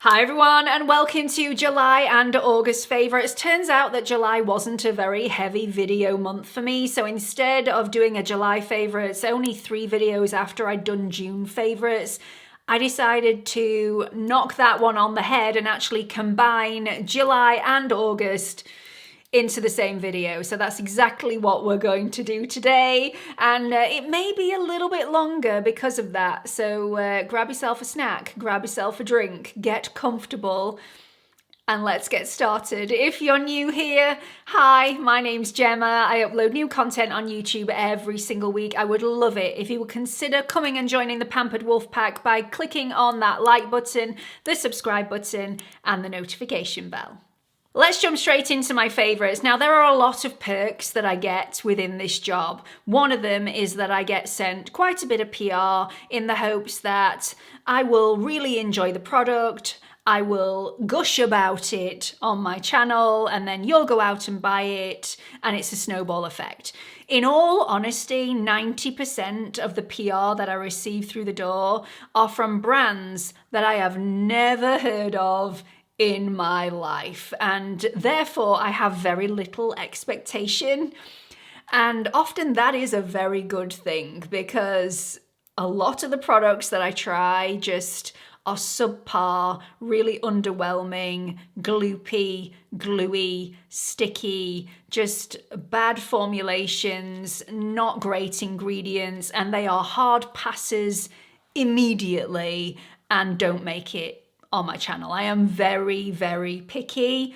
Hi everyone and welcome to July and August favourites. Turns out that July wasn't a very heavy video month for me, so instead of doing a July favourites, only 3 videos after I'd done June favourites, I decided to knock that one on the head and actually combine July and August into the same video. So that's exactly what we're going to do today, and it may be a little bit longer because of that. So grab yourself a snack, grab yourself a drink, get comfortable, and let's get started. If you're new here, hi, my name's Gemma. I upload new content on YouTube every single week. I would love it if you would consider coming and joining the Pampered Wolf Pack by clicking on that like button, the subscribe button, and the notification bell. Let's jump straight into my favourites. Now, there are a lot of perks that I get within this job. One of them is that I get sent quite a bit of PR in the hopes that I will really enjoy the product, I will gush about it on my channel, and then you'll go out and buy it, and it's a snowball effect. In all honesty, 90% of the PR that I receive through the door are from brands that I have never heard of in my life, and therefore I have very little expectation, and often that is a very good thing because a lot of the products that I try just are subpar, really underwhelming, gloopy, gluey, sticky, just bad formulations, not great ingredients, and they are hard passes immediately and don't make it on my channel. I am very, very picky.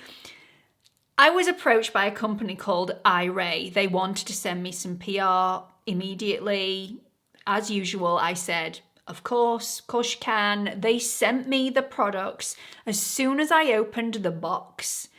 I was approached by a company called iRay. They wanted to send me some PR immediately. As usual, I said, of course you can. They sent me the products. As soon as I opened the box,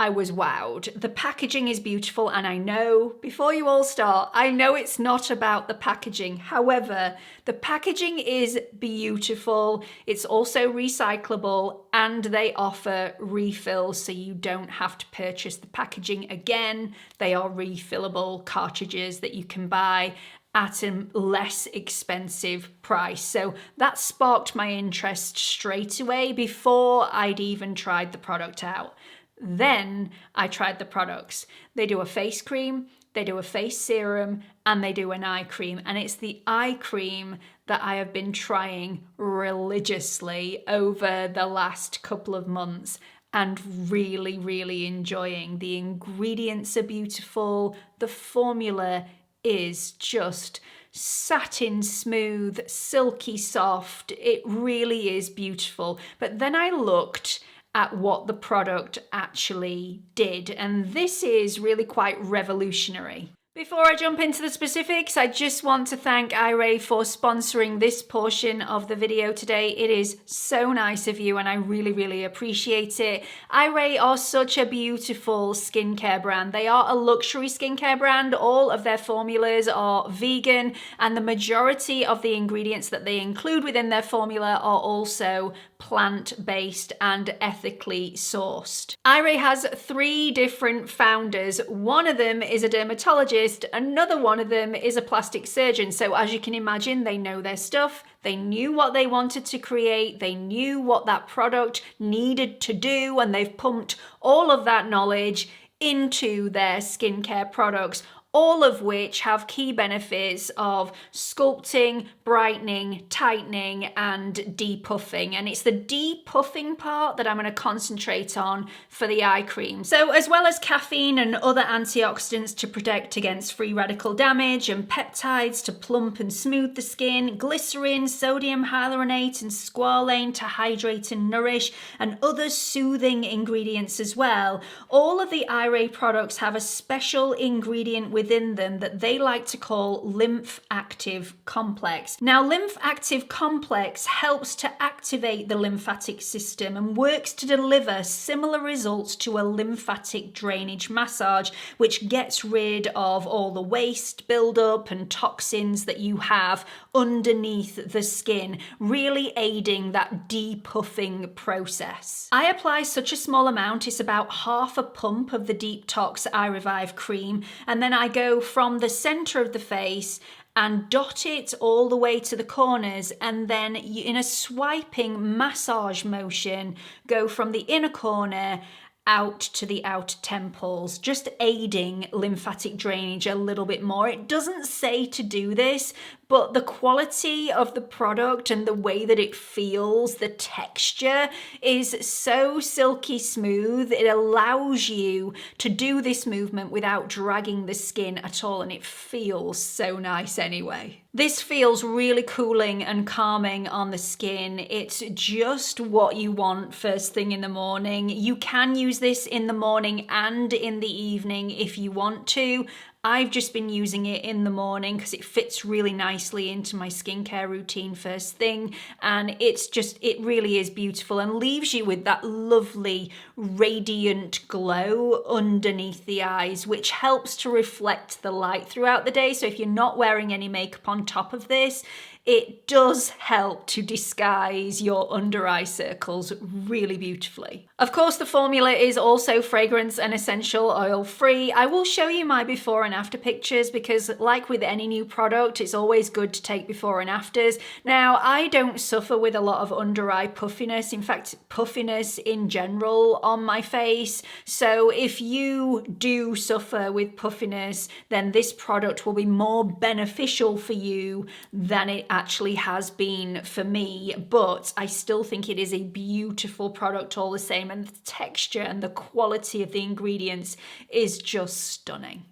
I was wowed. The packaging is beautiful, and I know, before you all start, I know it's not about the packaging. However, the packaging is beautiful. It's also recyclable, and they offer refills, so you don't have to purchase the packaging again. They are refillable cartridges that you can buy at a less expensive price. So that sparked my interest straight away before I'd even tried the product out. Then I tried the products. They do a face cream, they do a face serum, and they do an eye cream. And it's the eye cream that I have been trying religiously over the last couple of months and really, really enjoying. The ingredients are beautiful. The formula is just satin smooth, silky soft. It really is beautiful. But then I looked at what the product actually did, and this is really quite revolutionary. Before I jump into the specifics, I just want to thank iRay for sponsoring this portion of the video today. It is so nice of you, and I really, really appreciate it. iRay are such a beautiful skincare brand. They are a luxury skincare brand. All of their formulas are vegan, and the majority of the ingredients that they include within their formula are also plant-based and ethically sourced. iRay has 3 different founders. One of them is a dermatologist, another one of them is a plastic surgeon. So as you can imagine, they know their stuff. They knew what they wanted to create. They knew what that product needed to do, and they've pumped all of that knowledge into their skincare products, all of which have key benefits of sculpting, brightening, tightening, and depuffing. And it's the depuffing part that I'm going to concentrate on for the eye cream. So as well as caffeine and other antioxidants to protect against free radical damage, and peptides to plump and smooth the skin, glycerin, sodium hyaluronate, and squalane to hydrate and nourish, and other soothing ingredients as well, all of the iRay products have a special ingredient within them that they like to call lymph active complex. Now, lymph active complex helps to activate the lymphatic system and works to deliver similar results to a lymphatic drainage massage, which gets rid of all the waste buildup and toxins that you have underneath the skin, really aiding that depuffing process. I apply such a small amount, it's about half a pump of the Deep Tox Eye Revive cream, and then I go from the center of the face and dot it all the way to the corners, and then you, in a swiping massage motion, go from the inner corner out to the outer temples, just aiding lymphatic drainage a little bit more. It doesn't say to do this, but the quality of the product and the way that it feels, the texture is so silky smooth. It allows you to do this movement without dragging the skin at all, and it feels so nice anyway. This feels really cooling and calming on the skin. It's just what you want first thing in the morning. You can use this in the morning and in the evening if you want to. I've just been using it in the morning because it fits really nicely into my skincare routine first thing, and it really is beautiful and leaves you with that lovely radiant glow underneath the eyes, which helps to reflect the light throughout the day. So if you're not wearing any makeup on top of this, it does help to disguise your under eye circles really beautifully. Of course, the formula is also fragrance and essential oil free. I will show you my before and after pictures because, like with any new product, it's always good to take before and afters. Now, I don't suffer with a lot of under eye puffiness. In fact, puffiness in general on my face. So if you do suffer with puffiness, then this product will be more beneficial for you than it actually has been for me, but I still think it is a beautiful product all the same, and the texture and the quality of the ingredients is just stunning.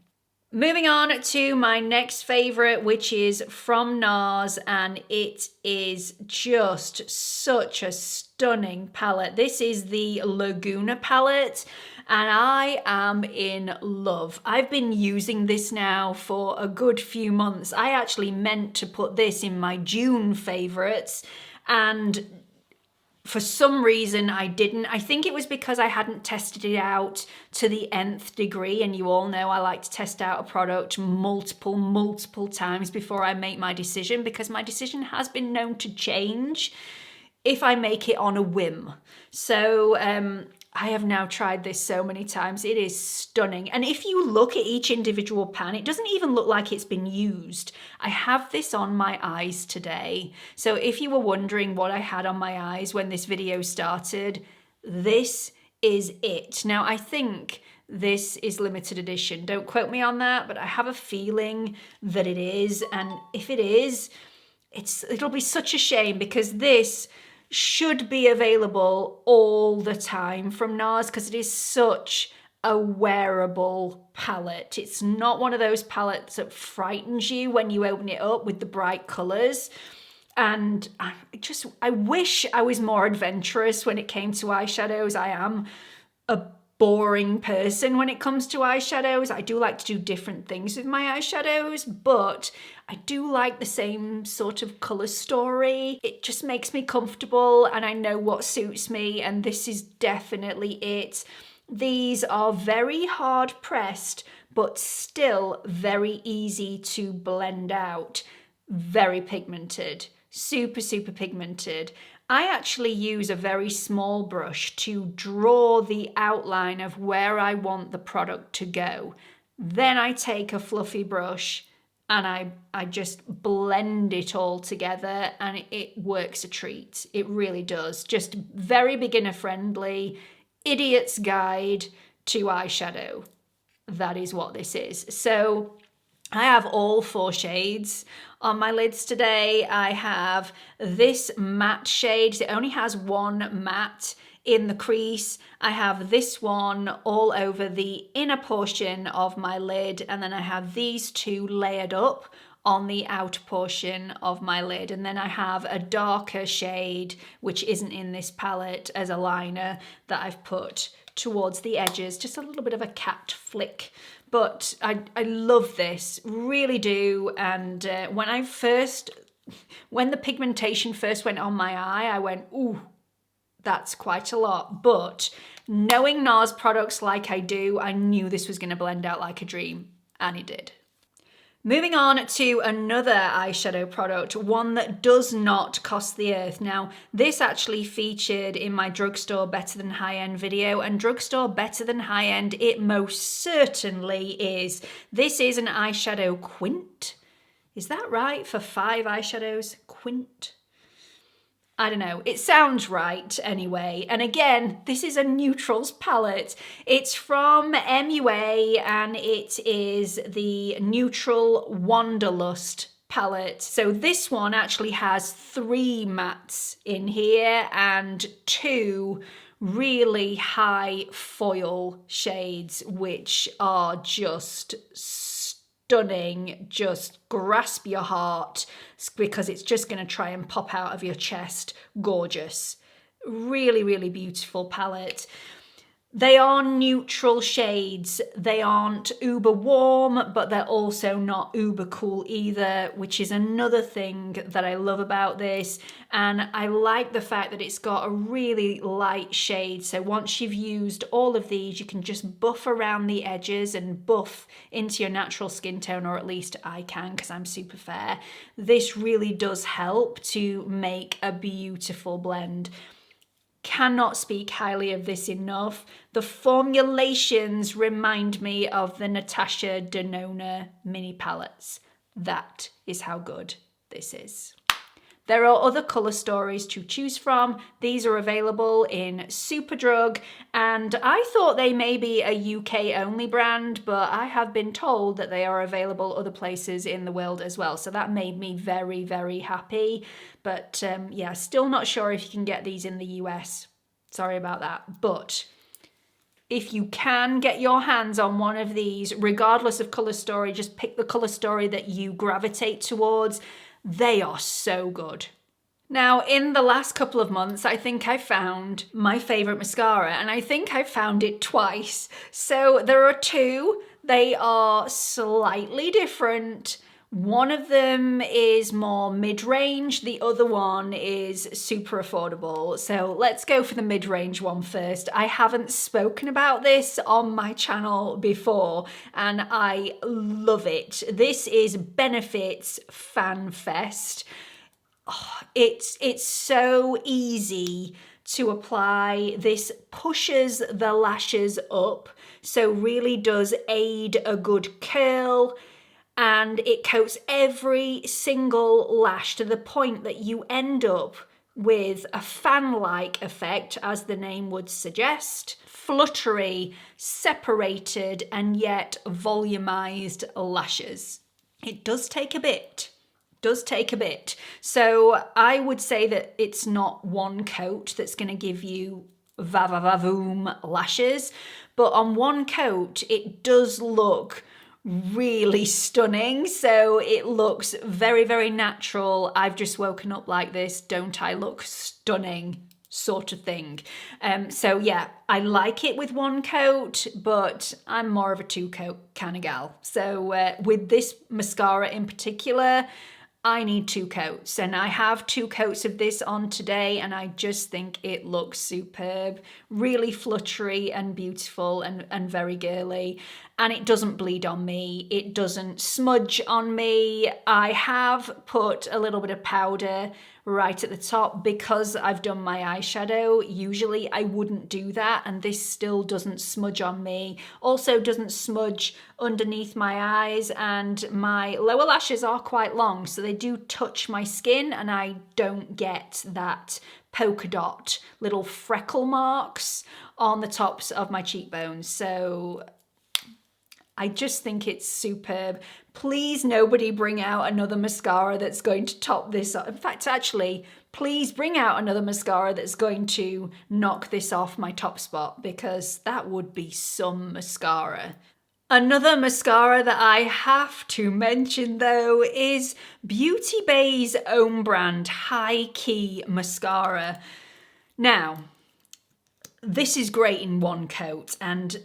Moving on to my next favorite, which is from Nars, and it is just such a stunning palette. This is the Laguna palette, and I am in love. I've been using this now for a good few months. I actually meant to put this in my June favorites, and for some reason I didn't. I think it was because I hadn't tested it out to the nth degree, and you all know I like to test out a product multiple times before I make my decision, because my decision has been known to change if I make it on a whim. So I have now tried this so many times. It is stunning. And if you look at each individual pan, it doesn't even look like it's been used. I have this on my eyes today. So if you were wondering what I had on my eyes when this video started, this is it. Now, I think this is limited edition. Don't quote me on that, but I have a feeling that it is. And if it is, it'll be such a shame, because this should be available all the time from Nars, because it is such a wearable palette. It's not one of those palettes that frightens you when you open it up with the bright colours. And I wish I was more adventurous when it came to eyeshadows. I am a boring person when it comes to eyeshadows. I do like to do different things with my eyeshadows, but I do like the same sort of colour story. It just makes me comfortable, and I know what suits me, and this is definitely it. These are very hard pressed, but still very easy to blend out. Very pigmented, super pigmented. I actually use a very small brush to draw the outline of where I want the product to go. Then I take a fluffy brush and I just blend it all together, and it works a treat. It really does. Just very beginner friendly, idiot's guide to eyeshadow. That is what this is. So I have all 4 shades on my lids today. I have this matte shade. It only has one matte in the crease. I have this one all over the inner portion of my lid, and then I have these 2 layered up on the outer portion of my lid. And then I have a darker shade, which isn't in this palette, as a liner that I've put towards the edges, just a little bit of a cat flick. But I love this, really do. And when the pigmentation first went on my eye, I went, ooh, that's quite a lot. But knowing Nars products like I do, I knew this was going to blend out like a dream, and it did. Moving on to another eyeshadow product, one that does not cost the earth. Now, this actually featured in my Drugstore Better Than High-End video, and Drugstore Better Than High-End it most certainly is. This is an eyeshadow quint. Is that right for 5 eyeshadows? Quint? I don't know, it sounds right anyway. And again, this is a neutrals palette. It's from MUA and it is the Neutral Wanderlust palette. So this one actually has 3 mattes in here and 2 really high foil shades, which are just stunning. Just grasp your heart because it's just going to try and pop out of your chest. Gorgeous. Really, really beautiful palette. They are neutral shades. They aren't uber warm, but they're also not uber cool either, which is another thing that I love about this. And I like the fact that it's got a really light shade. So once you've used all of these, you can just buff around the edges and buff into your natural skin tone, or at least I can because I'm super fair. This really does help to make a beautiful blend. Cannot speak highly of this enough. The formulations remind me of the Natasha Denona mini palettes. That is how good this is. There are other colour stories to choose from. These are available in Superdrug, and I thought they may be a UK only brand, but I have been told that they are available other places in the world as well. So that made me very, very happy. But yeah, still not sure if you can get these in the US. Sorry about that. But if you can get your hands on one of these, regardless of colour story, just pick the colour story that you gravitate towards. They are so good. Now, in the last couple of months, I think I found my favourite mascara, and I think I found it twice. So there are 2. They are slightly different. One of them is more mid-range, the other one is super affordable. So let's go for the mid-range one first. I haven't spoken about this on my channel before and I love it. This is Benefit's Fan Fest. Oh, it's so easy to apply. This pushes the lashes up, so really does aid a good curl. And it coats every single lash to the point that you end up with a fan-like effect, as the name would suggest. Fluttery, separated, and yet volumized lashes. It does take a bit. So I would say that it's not one coat that's going to give you va-va-va-voom lashes, but on one coat, it does look really stunning. So it looks very, very natural. I've just woken up like this, don't I look stunning, sort of thing. So yeah, I like it with one coat, but I'm more of a 2-coat kind of gal. So with this mascara in particular, I need 2 coats, and I have 2 coats of this on today, and I just think it looks superb. Really fluttery and beautiful and very girly, and it doesn't bleed on me. It doesn't smudge on me. I have put a little bit of powder right at the top because I've done my eyeshadow. Usually I wouldn't do that, and this still doesn't smudge on me. Also doesn't smudge underneath my eyes, and my lower lashes are quite long, so they do touch my skin and I don't get that polka dot little freckle marks on the tops of my cheekbones. So I just think it's superb. Please, nobody bring out another mascara that's going to top this up. In fact, actually, please bring out another mascara that's going to knock this off my top spot, because that would be some mascara. Another mascara that I have to mention though is Beauty Bay's own brand High Key Mascara. Now, this is great in one coat, and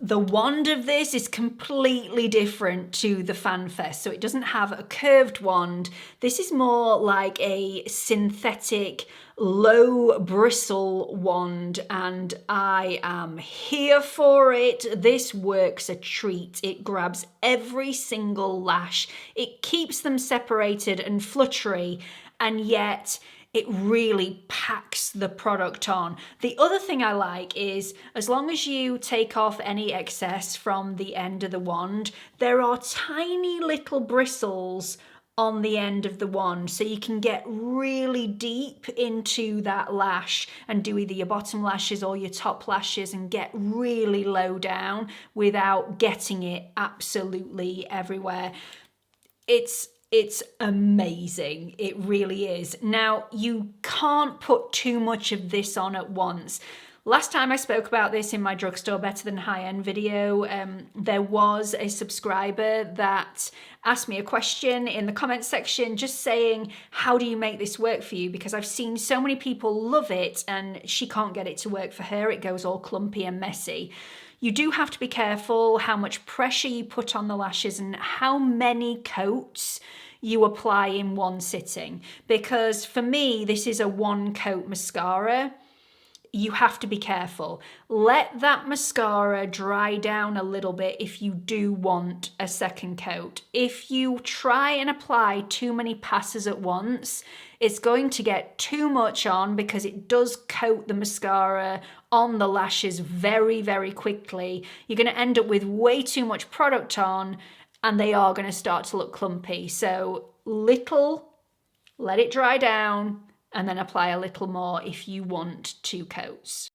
the wand of this is completely different to the Fan Fest. So it doesn't have a curved wand. This is more like a synthetic low bristle wand, and I am here for it. This works a treat. It grabs every single lash. It keeps them separated and fluttery, and yet it really packs the product on. The other thing I like is, as long as you take off any excess from the end of the wand, there are tiny little bristles on the end of the wand, so you can get really deep into that lash and do either your bottom lashes or your top lashes and get really low down without getting it absolutely everywhere. It's amazing. It really is. Now, you can't put too much of this on at once. Last time I spoke about this in my Drugstore Better Than High-End video, there was a subscriber that asked me a question in the comments section just saying, how do you make this work for you? Because I've seen so many people love it and she can't get it to work for her. It goes all clumpy and messy. You do have to be careful how much pressure you put on the lashes and how many coats you apply in one sitting. Because for me, this is a one coat mascara. You have to be careful. Let that mascara dry down a little bit if you do want a second coat. If you try and apply too many passes at once, it's going to get too much on because it does coat the mascara on the lashes very, very quickly. You're going to end up with way too much product on and they are going to start to look clumpy. So little, let it dry down, and then apply a little more if you want 2 coats.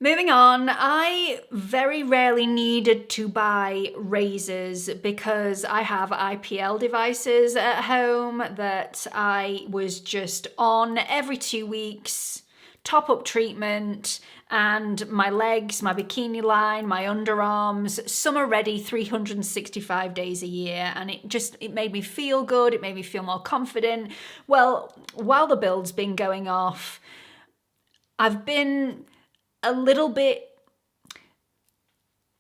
Moving on, I very rarely needed to buy razors because I have IPL devices at home that I was just on every 2 weeks, top up treatment, and my legs, my bikini line, my underarms, summer ready 365 days a year. And it made me feel good. It made me feel more confident. Well, while the build's been going off, I've been a little bit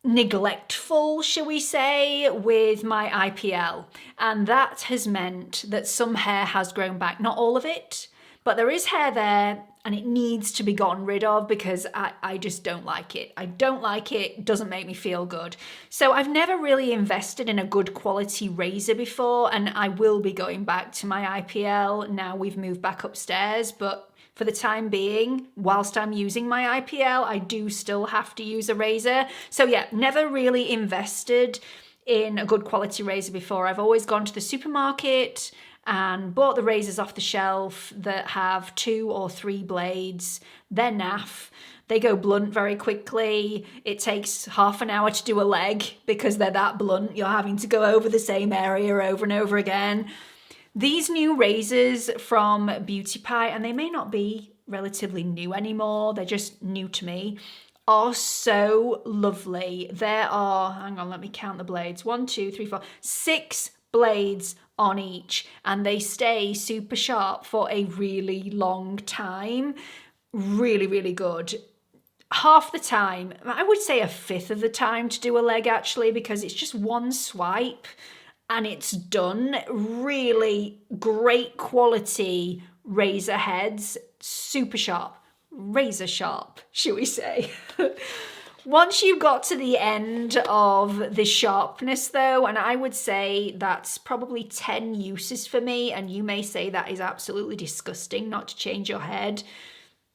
neglectful, shall we say, with my IPL. And that has meant that some hair has grown back. Not all of it, but there is hair there and it needs to be gotten rid of because I just don't like it. I don't like it. It doesn't make me feel good. So I've never really invested in a good quality razor before, and I will be going back to my IPL now we've moved back upstairs. But for the time being, whilst I'm using my IPL, I do still have to use a razor. So yeah, never really invested in a good quality razor before. I've always gone to the supermarket and bought the razors off the shelf that have 2 or 3 blades. They're naff. They go blunt very quickly. It takes half an hour to do a leg because they're that blunt. You're having to go over the same area over and over again. These new razors from Beauty Pie, and they may not be relatively new anymore, they're just new to me, are so lovely. There are, hang on, let me count the blades. 1, 2, 3, 4, 6 blades on each, and they stay super sharp for a really long time. Really, really good. Half the time, I would say 1/5 of the time to do a leg actually, because it's just one swipe and it's done. Really great quality razor heads, super sharp, razor sharp, shall we say. Once you've got to the end of the sharpness though, and I would say that's probably 10 uses for me, and you may say that is absolutely disgusting not to change your head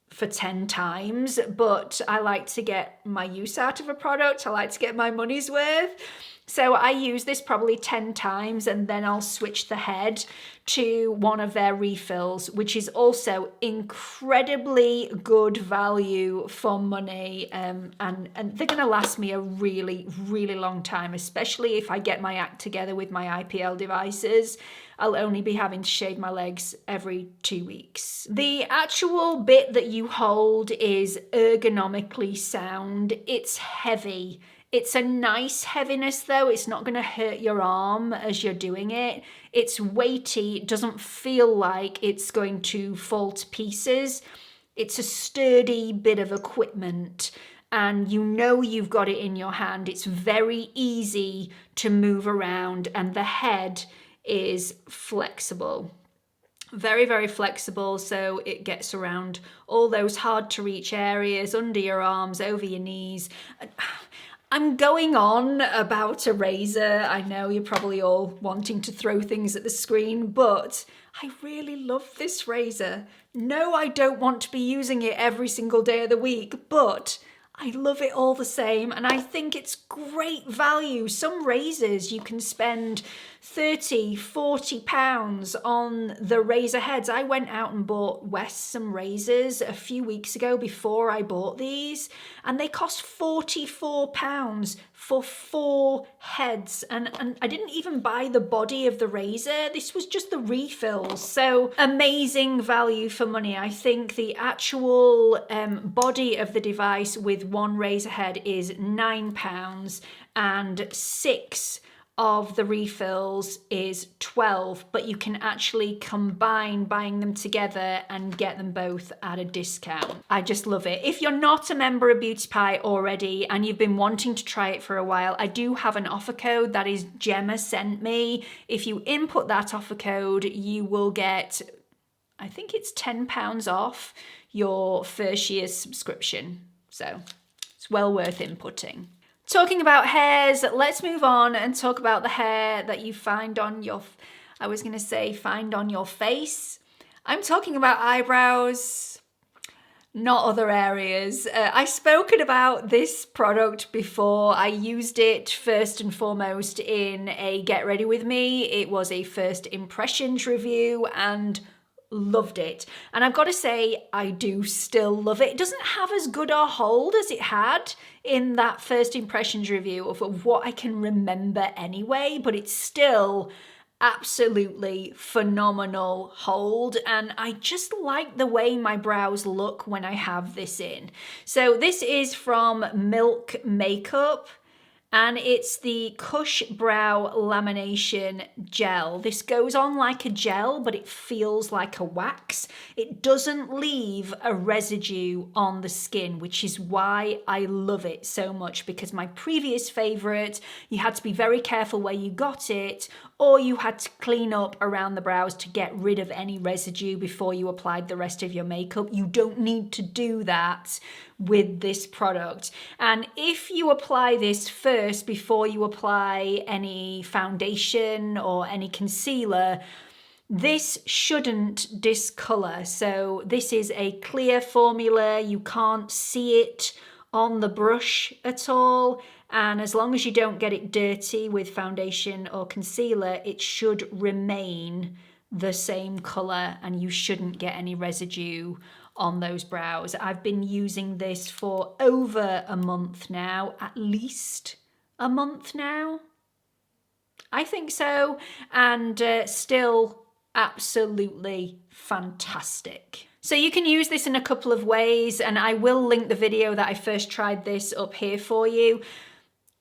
for 10 times, but I like to get my use out of a product. I like to get my money's worth. So I use this probably 10 times and then I'll switch the head to one of their refills, which is also incredibly good value for money. And they're going to last me a really, really long time, especially if I get my act together with my IPL devices. I'll only be having to shave my legs every 2 weeks. The actual bit that you hold is ergonomically sound. It's heavy. It's a nice heaviness though. It's not going to hurt your arm as you're doing it. It's weighty. It doesn't feel like it's going to fall to pieces. It's a sturdy bit of equipment and you know you've got it in your hand. It's very easy to move around and the head is flexible. Very, very flexible, so it gets around all those hard to reach areas, under your arms, over your knees. I'm going on about a razor. I know you're probably all wanting to throw things at the screen, but I really love this razor. No, I don't want to be using it every single day of the week, but I love it all the same, and I think it's great value. Some razors you can spend £30–40 on the razor heads. I went out and bought Wes some razors a few weeks ago before I bought these, and they cost £44 for 4 heads, and I didn't even buy the body of the razor. This was just the refills. So amazing value for money. I think the actual body of the device with 1 razor head is £9, and 6 of the refills is 12, but you can actually combine buying them together and get them both at a discount. I just love it. If you're not a member of Beauty Pie already and you've been wanting to try it for a while, I do have an offer code that is Gemma sent me. If you input that offer code, you will get, I think it's £10 off your first year's subscription. So it's well worth inputting. Talking about hairs, let's move on and talk about the hair that you find on your, I was gonna say find on your face. I'm talking about eyebrows, not other areas. I've spoken about this product before. I used it first and foremost in a Get Ready With Me. It was a first impressions review and loved it. And I've got to say, I do still love it. It doesn't have as good a hold as it had in that first impressions review of what I can remember anyway, but it's still absolutely phenomenal hold, and I just like the way my brows look when I have this in. So this is from Milk Makeup, and it's the Kush Brow Lamination Gel. This goes on like a gel, but it feels like a wax. It doesn't leave a residue on the skin, which is why I love it so much, because my previous favorite, you had to be very careful where you got it, or you had to clean up around the brows to get rid of any residue before you applied the rest of your makeup. You don't need to do that with this product. And if you apply this first before you apply any foundation or any concealer, this shouldn't discolor. So this is a clear formula. You can't see it on the brush at all. And as long as you don't get it dirty with foundation or concealer, it should remain the same color and you shouldn't get any residue on those brows. I've been using this for over a month now, at least a month now. I think so, and still absolutely fantastic. So you can use this in a couple of ways, and I will link the video that I first tried this up here for you.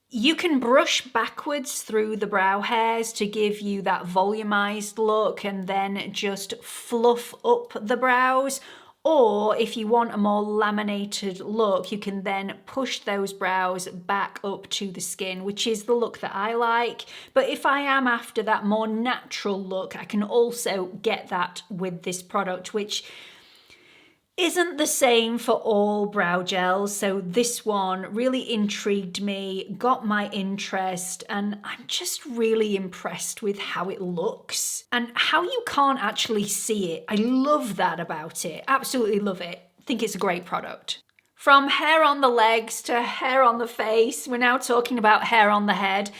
You can brush backwards through the brow hairs to give you that volumized look and then just fluff up the brows. Or if you want a more laminated look, you can then push those brows back up to the skin, which is the look that I like. But if I am after that more natural look, I can also get that with this product, which isn't the same for all brow gels. So this one really intrigued me, got my interest, and I'm just really impressed with how it looks and how you can't actually see it. I love that about it. Absolutely love it. I think it's a great product. From hair on the legs to hair on the face, we're now talking about hair on the head.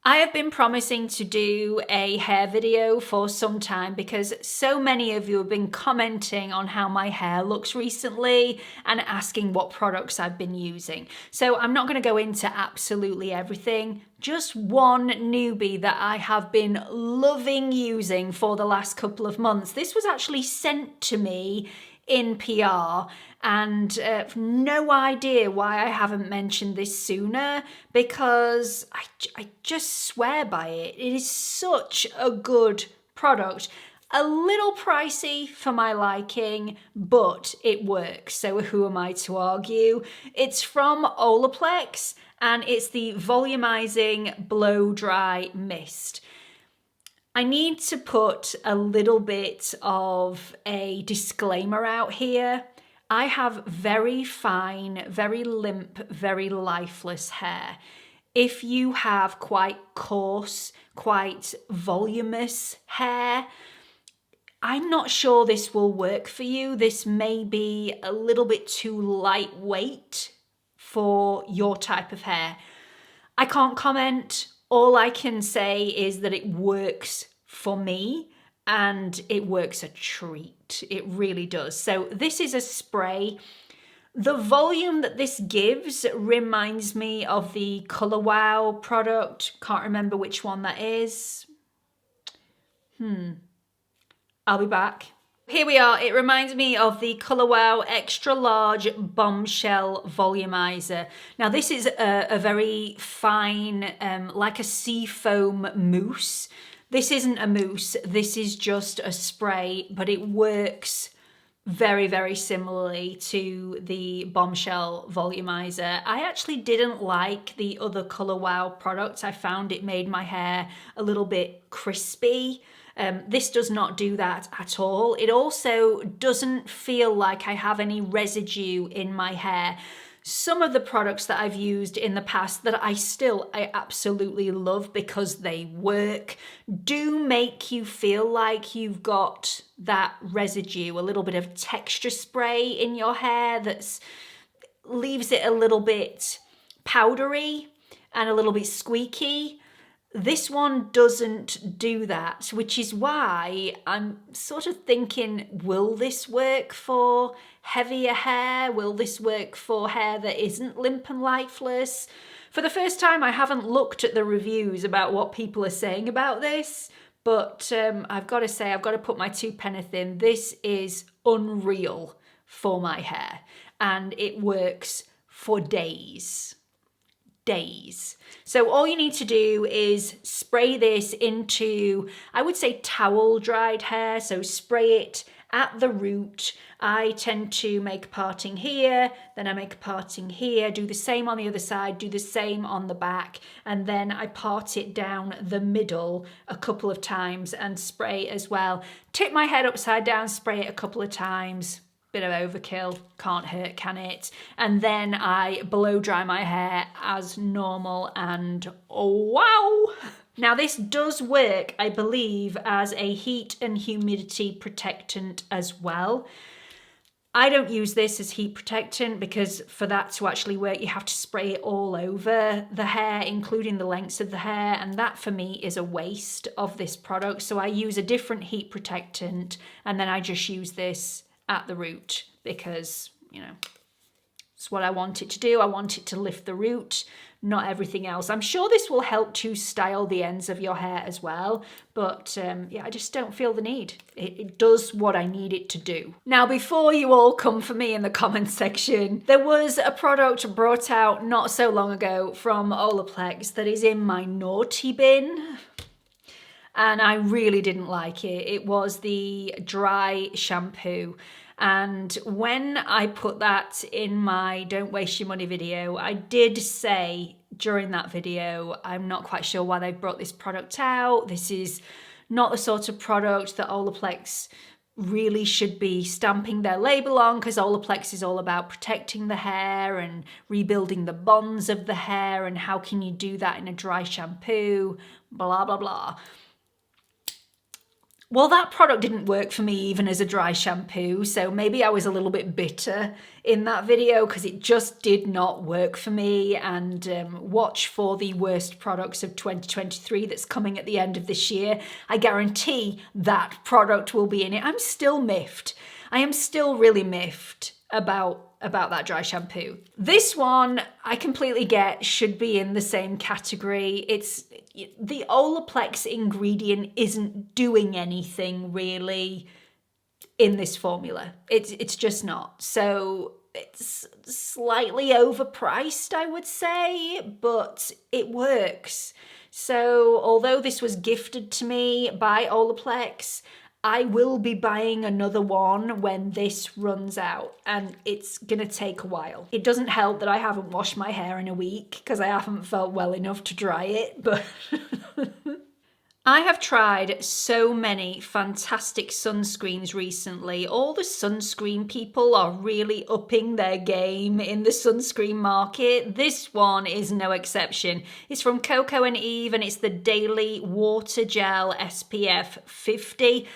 I have been promising to do a hair video for some time because so many of you have been commenting on how my hair looks recently and asking what products I've been using. So I'm not going to go into absolutely everything, just one newbie that I have been loving using for the last couple of months. This was actually sent to me in PR, and no idea why I haven't mentioned this sooner, because I just swear by it. It is such a good product. A little pricey for my liking, but it works, so who am I to argue? It's from Olaplex, and it's the Volumizing Blow Dry Mist. I need to put a little bit of a disclaimer out here. I have very fine, very limp, very lifeless hair. If you have quite coarse, quite voluminous hair, I'm not sure this will work for you. This may be a little bit too lightweight for your type of hair. I can't comment All I can say is that it works for me, and it works a treat. It really does. So this is a spray. The volume that this gives reminds me of the Colour Wow product. Can't remember which one that is. I'll be back. Here we are. It reminds me of the Colour Wow Extra Large Bombshell Volumizer. Now this is a very fine, like a sea foam mousse. This isn't a mousse, this is just a spray, but it works very, very similarly to the Bombshell Volumizer. I actually didn't like the other Colour Wow product. I found it made my hair a little bit crispy. This does not do that at all. It also doesn't feel like I have any residue in my hair. Some of the products that I've used in the past that I absolutely love because they work, do make you feel like you've got that residue, a little bit of texture spray in your hair that leaves it a little bit powdery and a little bit squeaky. This one doesn't do that, which is why I'm sort of thinking, will this work for heavier hair? Will this work for hair that isn't limp and lifeless? For the first time, I haven't looked at the reviews about what people are saying about this, but I've got to say, I've got to put my 2 penneth in. This is unreal for my hair, and it works for days. So all you need to do is spray this into, I would say, towel dried hair. So spray it at the root. I tend to make a parting here, then I make a parting here, do the same on the other side, do the same on the back, and then I part it down the middle a couple of times and spray as well. Tip my head upside down, spray it a couple of times. Bit of overkill, can't hurt, can it? And then I blow dry my hair as normal, and oh, wow! Now this does work, I believe, as a heat and humidity protectant as well. I don't use this as heat protectant because for that to actually work, you have to spray it all over the hair, including the lengths of the hair, and that for me is a waste of this product. So I use a different heat protectant, and then I just use this at the root because, you know, it's what I want it to do. I want it to lift the root, not everything else. I'm sure this will help to style the ends of your hair as well, but yeah, I just don't feel the need. It does what I need it to do. Now, before you all come for me in the comments section, there was a product brought out not so long ago from Olaplex that is in my naughty bin, and I really didn't like it. It was the dry shampoo. And when I put that in my Don't Waste Your Money video, I did say during that video, I'm not quite sure why they brought this product out. This is not the sort of product that Olaplex really should be stamping their label on, because Olaplex is all about protecting the hair and rebuilding the bonds of the hair, and how can you do that in a dry shampoo, blah, blah, blah. Well, that product didn't work for me even as a dry shampoo, so maybe I was a little bit bitter in that video because it just did not work for me. And watch for the worst products of 2023 that's coming at the end of this year. I guarantee that product will be in it. I'm still miffed. I am still really miffed about that dry shampoo. This one, I completely get, should be in the same category. It's the Olaplex ingredient isn't doing anything really in this formula. It's just not. So it's slightly overpriced, I would say, but it works. So although this was gifted to me by Olaplex, I will be buying another one when this runs out, and it's gonna take a while. It doesn't help that I haven't washed my hair in a week because I haven't felt well enough to dry it, but I have tried so many fantastic sunscreens recently. All the sunscreen people are really upping their game in the sunscreen market. This one is no exception. It's from Coco Eve, and it's the Daily Water Gel SPF 50.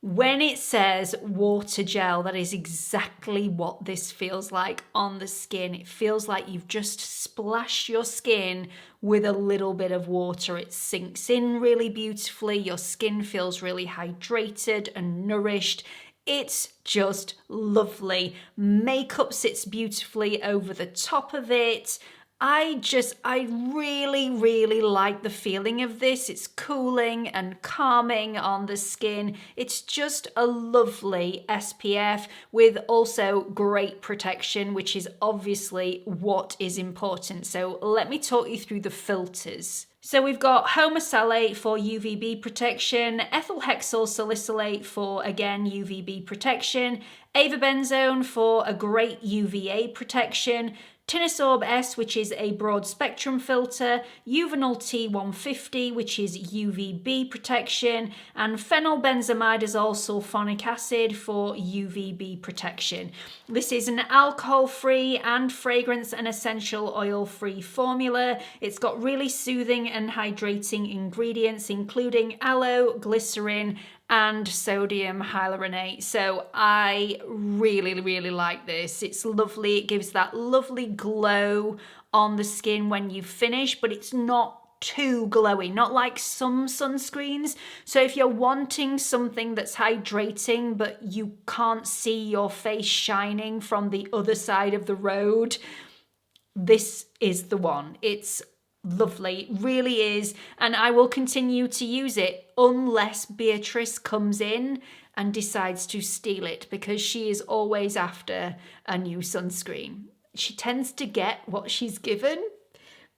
When it says water gel, that is exactly what this feels like on the skin. It feels like you've just splashed your skin with a little bit of water. It sinks in really beautifully. Your skin feels really hydrated and nourished. It's just lovely. Makeup sits beautifully over the top of it. I really, really like the feeling of this. It's cooling and calming on the skin. It's just a lovely SPF with also great protection, which is obviously what is important. So let me talk you through the filters. So we've got homosalate for UVB protection, ethyl hexyl salicylate for, again, UVB protection, avobenzone for a great UVA protection, Tinosorb S, which is a broad spectrum filter, Uvinol T150, which is UVB protection, and phenylbenzimidazole sulfonic acid for UVB protection. This is an alcohol-free and fragrance and essential oil-free formula. It's got really soothing and hydrating ingredients, including aloe, glycerin, and sodium hyaluronate. So I really, really like this. It's lovely. It gives that lovely glow on the skin when you finish, but it's not too glowy, not like some sunscreens. So if you're wanting something that's hydrating, but you can't see your face shining from the other side of the road, this is the one. It's lovely, it really is, and I will continue to use it unless Beatrice comes in and decides to steal it, because she is always after a new sunscreen. She tends to get what she's given,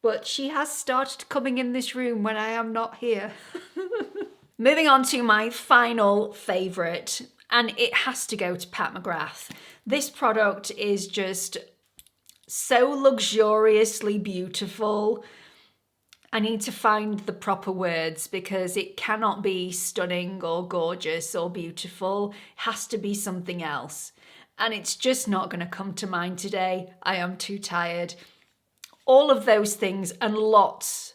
but she has started coming in this room when I am not here. Moving on to my final favourite, and it has to go to Pat McGrath. This product is just so luxuriously beautiful. I need to find the proper words because it cannot be stunning or gorgeous or beautiful. It has to be something else. And it's just not going to come to mind today. I am too tired. All of those things and lots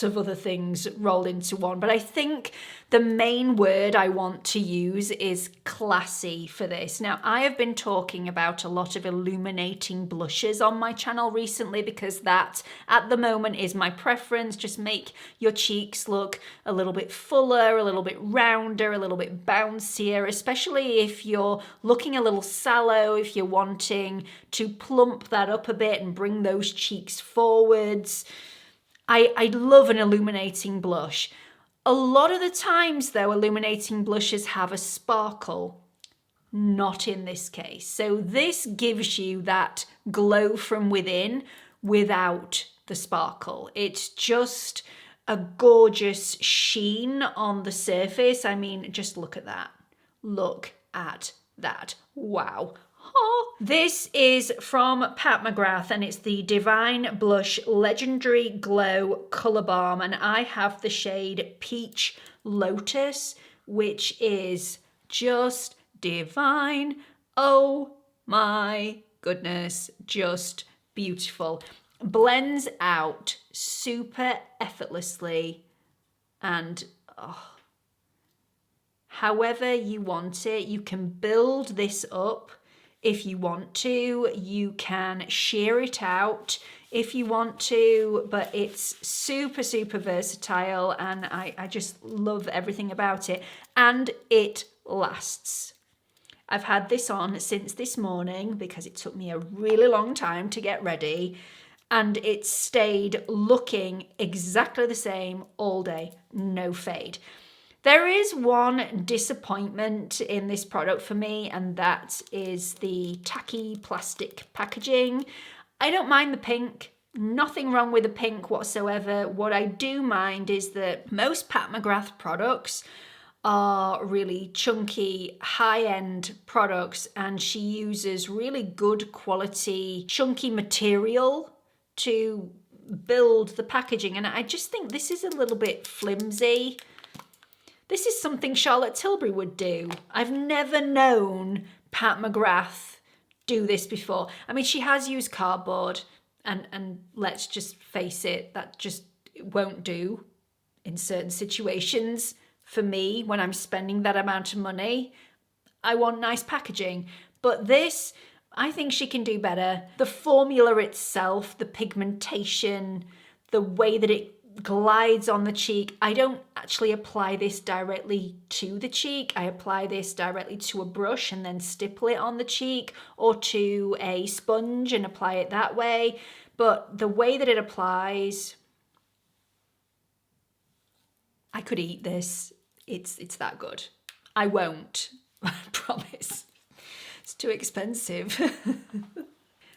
of other things rolled into one. But I think the main word I want to use is classy for this. Now, I have been talking about a lot of illuminating blushes on my channel recently because that, at the moment, is my preference. Just make your cheeks look a little bit fuller, a little bit rounder, a little bit bouncier, especially if you're looking a little sallow, if you're wanting to plump that up a bit and bring those cheeks forwards. I love an illuminating blush. A lot of the times, though, illuminating blushes have a sparkle. Not in this case. So this gives you that glow from within without the sparkle. It's just a gorgeous sheen on the surface. I mean, just look at that. Look at that. Wow. This is from Pat McGrath and it's the Divine Blush Legendary Glow Colour Balm, and I have the shade Peach Lotus, which is just divine. Oh my goodness, just beautiful. Blends out super effortlessly and however you want it. You can build this up if you want to, you can sheer it out if you want to, but it's super versatile and I just love everything about it. And it lasts. I've had this on since this morning because it took me a really long time to get ready, and it stayed looking exactly the same all day, no fade. There is one disappointment in this product for me, and that is the tacky plastic packaging. I don't mind the pink, nothing wrong with the pink whatsoever. What I do mind is that most Pat McGrath products are really chunky, high-end products, and she uses really good quality, chunky material to build the packaging. And I just think this is a little bit flimsy. This is something Charlotte Tilbury would do. I've never known Pat McGrath do this before. I mean, she has used cardboard, and let's just face it, that just won't do in certain situations. for me when I'm spending that amount of money. I want nice packaging. But this, I think she can do better. The formula itself, the pigmentation, the way that it glides on the cheek. I don't actually apply this directly to the cheek. I apply this directly to a brush and then stipple it on the cheek, or to a sponge and apply it that way. But the way that it applies, I could eat this. It's that good. I won't, I promise. It's too expensive.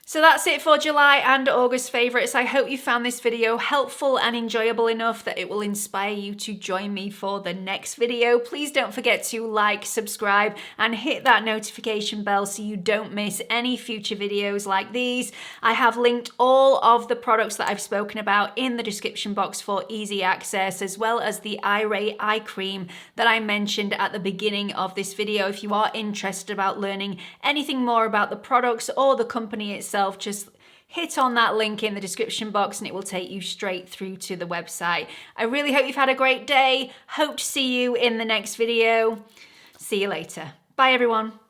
So that's it for July and August favourites. I hope you found this video helpful and enjoyable enough that it will inspire you to join me for the next video. Please don't forget to like, subscribe, and hit that notification bell so you don't miss any future videos like these. I have linked all of the products that I've spoken about in the description box for easy access, as well as the eye ray eye cream that I mentioned at the beginning of this video. If you are interested about learning anything more about the products or the company itself, just hit on that link in the description box and it will take you straight through to the website. I really hope you've had a great day. Hope to see you in the next video. See you later. Bye everyone.